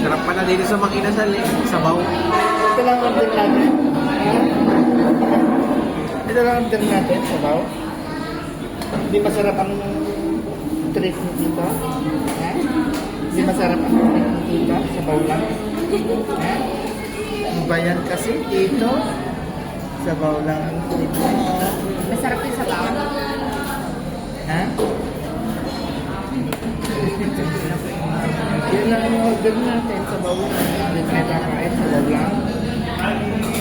Sarap pala dito sa Makinasal eh. Sabaw. Ito lang order natin. Ito lang order natin, sabaw. Hindi masarap ang treat mo dito. Ha? Hindi masarap ang treat mo dito, sabaw lang. Ha? Ang bayan kasi dito, sabaw lang ang treat mo. Masarap yung sabaw. Ha? Yun lang ang order natin, sabaw lang. Hindi tayo kakain, sabaw lang.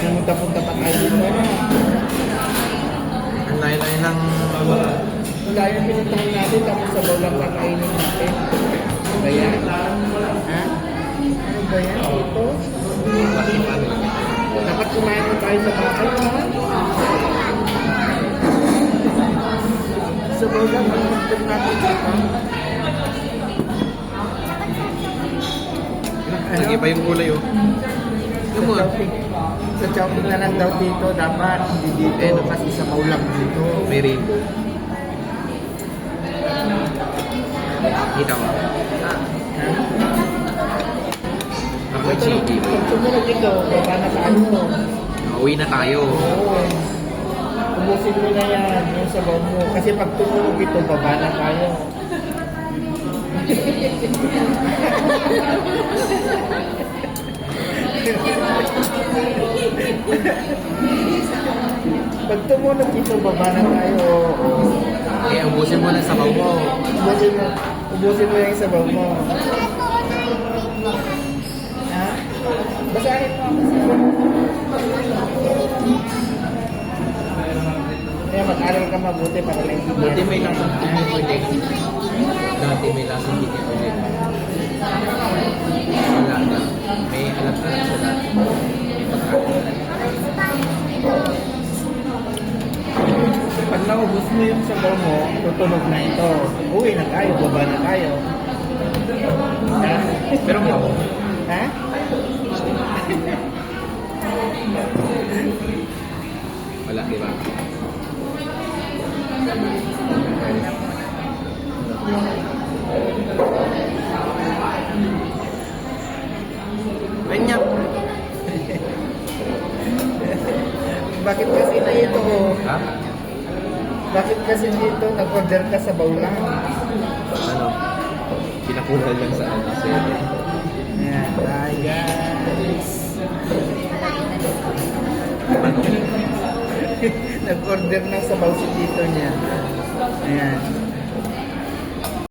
Namunta-punta pa tayo dito. Ang layo-layo ng... Dahil pinuntahan natin, tapos sabaw lang kakainin natin. Ano ba yan? Ha? Ano ba yan? Ito? Dapat kumain mo tayo sa bahay, ha? Sabaw lang ang order natin dito. Lagi pa yung kulay oh. Yung mga... Sa shopping na lang daw dito, dapat hindi dito kasi sabaw lang dito. May rainbow. Kita mo. Ha? Ako Ito, chicky. pag sumunod ito, baba na tayo. Uwi na tayo. Oo. Ubusin mo na yan, yung sabaw mo. Kasi pag tumunog ito, baba na tayo. Pag tumunog ito, baba na tayo. Oo. Kaya ubusin mo lang sabaw mo. Ubusin mo yung sabaw mo. Ha? Basahin mo. Kaya mag-aral ka mabuti para naintindihan. Dati may lasang hindi ulit. Dati may lasang hindi ulit. Wala na. May alam na sa dati. May pagkakalan. Pag naubos mo yung sabaw mo, tutunog na ito. Uwi na tayo, baba na tayo. Ha? Pero mo, Ha? wala, di ba? Ganyan. Bakit kasi dito? Ha? Bakit kasi dito nag-order ka sa bawlang? Ano? Pinakunan lang sa ano. Ayan, hi guys. Ano? Nag-order ng sabaw si dito niya. Ayan.